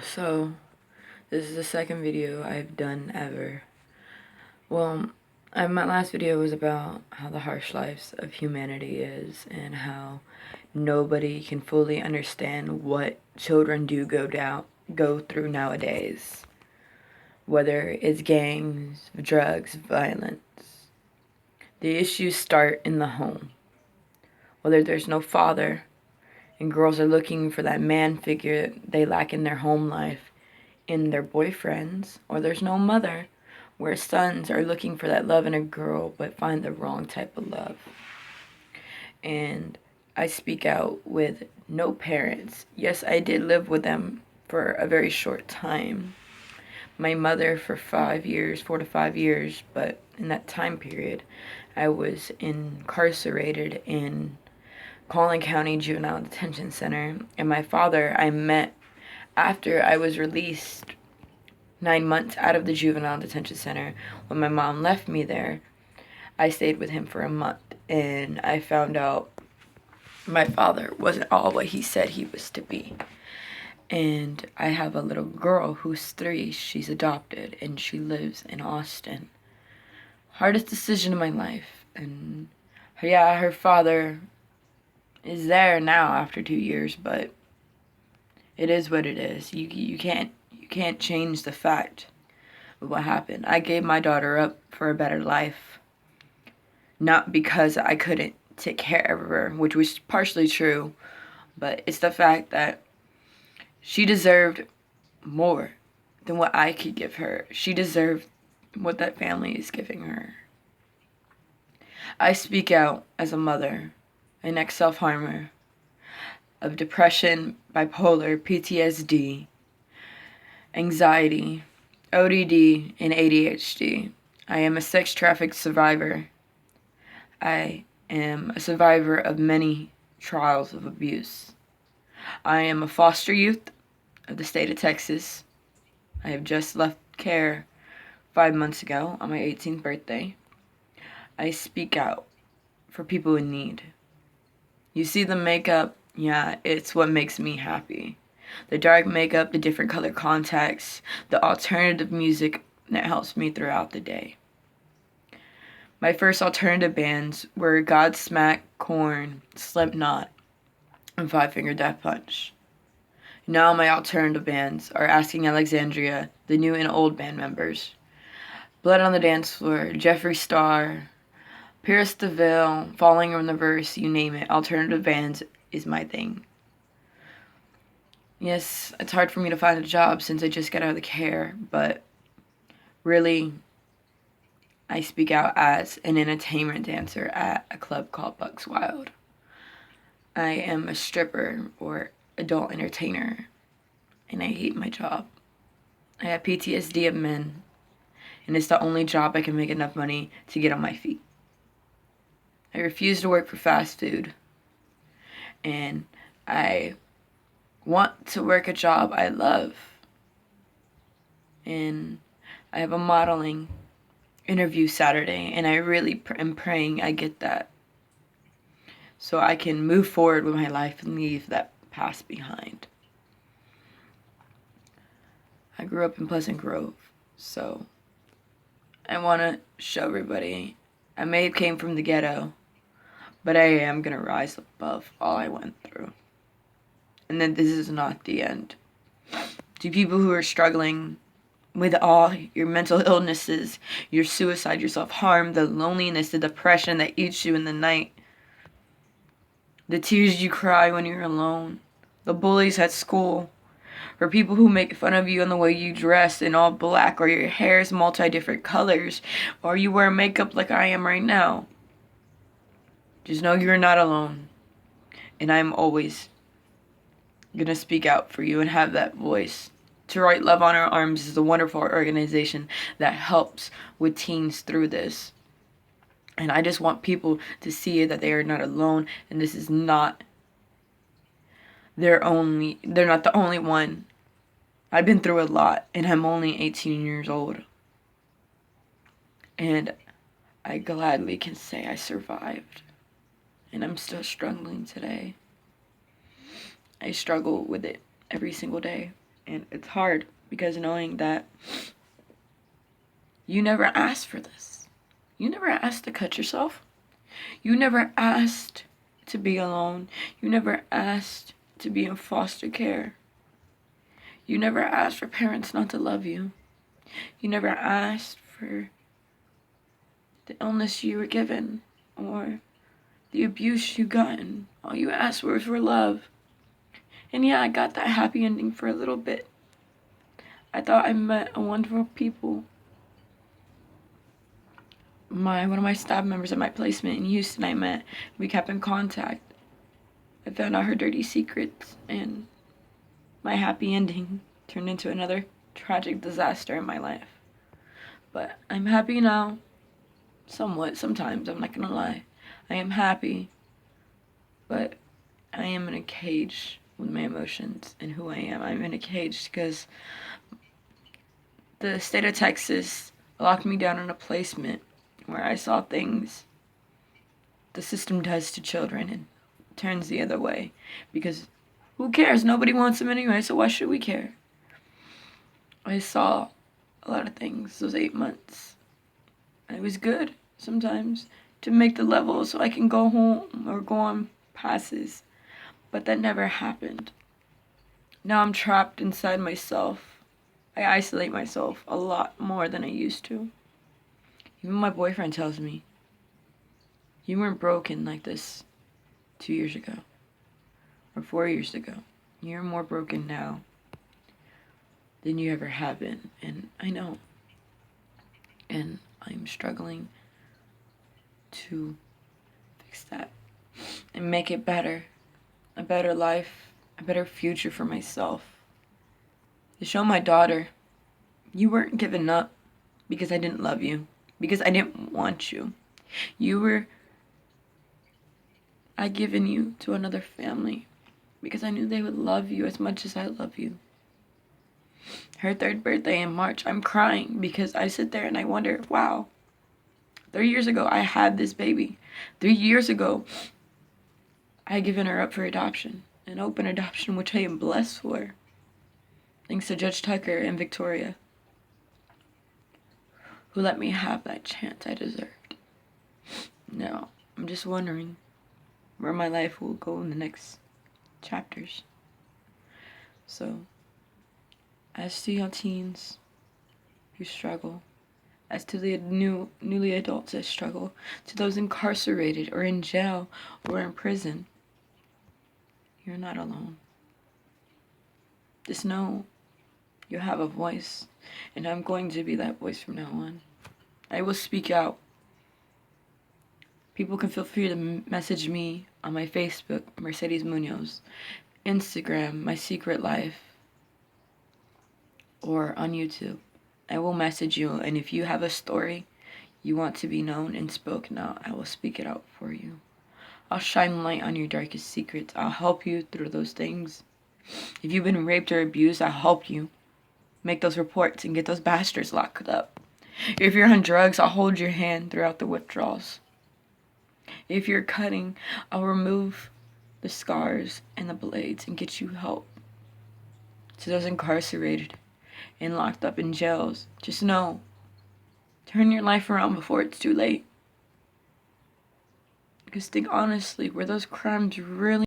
So, this is the second video I've done ever. Well, my last video was about how the harsh lives of humanity is and how nobody can fully understand what children do go through nowadays. Whether it's gangs, drugs, violence. The issues start in the home. Whether there's no father and girls are looking for that man figure they lack in their home life in their boyfriends, or there's no mother where sons are looking for that love in a girl but find the wrong type of love. And I speak out with no parents. Yes, I did live with them for a very short time. My mother for 5 years, 4 to 5 years, but in that time period, I was incarcerated in Collin County Juvenile Detention Center, and my father I met after I was released 9 months out of the Juvenile Detention Center. When my mom left me there, I stayed with him for a month, and I found out my father wasn't all what he said he was to be. And I have a little girl who's 3. She's adopted, and she lives in Austin. Hardest decision of my life. And yeah, her father is there now after 2 years, but it is what it is. You can't change the fact of what happened. I gave my daughter up for a better life, not because I couldn't take care of her, which was partially true, but it's the fact that she deserved more than what I could give her. She deserved what that family is giving her. I speak out as a mother, an ex-self-harmer, of depression, bipolar, PTSD, anxiety, ODD, and ADHD. I am a sex trafficked survivor. I am a survivor of many trials of abuse. I am a foster youth of the state of Texas. I have just left care 5 months ago on my 18th birthday. I speak out for people in need. You see the makeup, yeah, it's what makes me happy. The dark makeup, the different color contacts, the alternative music that helps me throughout the day. My first alternative bands were Godsmack, Korn, Slipknot, and Five Finger Death Punch. Now my alternative bands are Asking Alexandria, the new and old band members, Blood on the Dance Floor, Jeffree Star, Pierce the Veil, Falling on the Verse, you name it. Alternative bands is my thing. Yes, it's hard for me to find a job since I just got out of the care, but really, I speak out as an entertainment dancer at a club called Bucks Wild. I am a stripper or adult entertainer, and I hate my job. I have PTSD of men, and it's the only job I can make enough money to get on my feet. I refuse to work for fast food, and I want to work a job I love. And I have a modeling interview Saturday, and I really am praying I get that so I can move forward with my life and leave that past behind. I grew up in Pleasant Grove, so I want to show everybody I may have came from the ghetto, but I am going to rise above all I went through. And that this is not the end. To people who are struggling with all your mental illnesses, your suicide, your self-harm, the loneliness, the depression that eats you in the night, the tears you cry when you're alone, the bullies at school, or people who make fun of you on the way you dress in all black, or your hair is multi-different colors, or you wear makeup like I am right now. Just know you're not alone, and I'm always gonna speak out for you and have that voice. To Write Love on Our Arms is a wonderful organization that helps with teens through this. And I just want people to see that they are not alone, and this is not they're not the only one. I've been through a lot, and I'm only 18 years old. And I gladly can say I survived. And I'm still struggling today. I struggle with it every single day. And it's hard because knowing that you never asked for this. You never asked to cut yourself. You never asked to be alone. You never asked to be in foster care. You never asked for parents not to love you. You never asked for the illness you were given or the abuse you gotten. All you asked for was for love. And yeah, I got that happy ending for a little bit. I thought I met a wonderful people. One of my staff members at my placement in Houston I met. We kept in contact. I found out her dirty secrets, and my happy ending turned into another tragic disaster in my life. But I'm happy now. Somewhat, sometimes, I'm not gonna lie. I am happy, but I am in a cage with my emotions and who I am. I'm in a cage because the state of Texas locked me down in a placement where I saw things the system does to children and turns the other way. Because who cares? Nobody wants them anyway, so why should we care? I saw a lot of things those 8 months. And it was good sometimes to make the level so I can go home or go on passes. But that never happened. Now I'm trapped inside myself. I isolate myself a lot more than I used to. Even my boyfriend tells me, you weren't broken like this 2 years ago or 4 years ago. You're more broken now than you ever have been. And I know. And I'm struggling to fix that and make it better. A better life, a better future for myself. To show my daughter, you weren't given up because I didn't love you, because I didn't want you. I given you to another family because I knew they would love you as much as I love you. Her 3rd birthday in March, I'm crying because I sit there and I wonder, wow, 3 years ago I had this baby. 3 years ago I had given her up for adoption, an open adoption which I am blessed for. Thanks to Judge Tucker and Victoria, who let me have that chance I deserved. Now, I'm just wondering where my life will go in the next chapters. So, as to young teens who struggle, as to the newly adults that struggle, to those incarcerated or in jail or in prison, you're not alone. Just know you have a voice, and I'm going to be that voice from now on. I will speak out. People can feel free to message me on my Facebook, Mercedes Munoz, Instagram, My Secret Life, or on YouTube. I will message you, and if you have a story you want to be known and spoken out, I will speak it out for you. I'll shine light on your darkest secrets. I'll help you through those things. If you've been raped or abused, I'll help you make those reports and get those bastards locked up. If you're on drugs, I'll hold your hand throughout the withdrawals. If you're cutting, I'll remove the scars and the blades and get you help. To those incarcerated and locked up in jails, just know, turn your life around before it's too late. Because think honestly, were those crimes really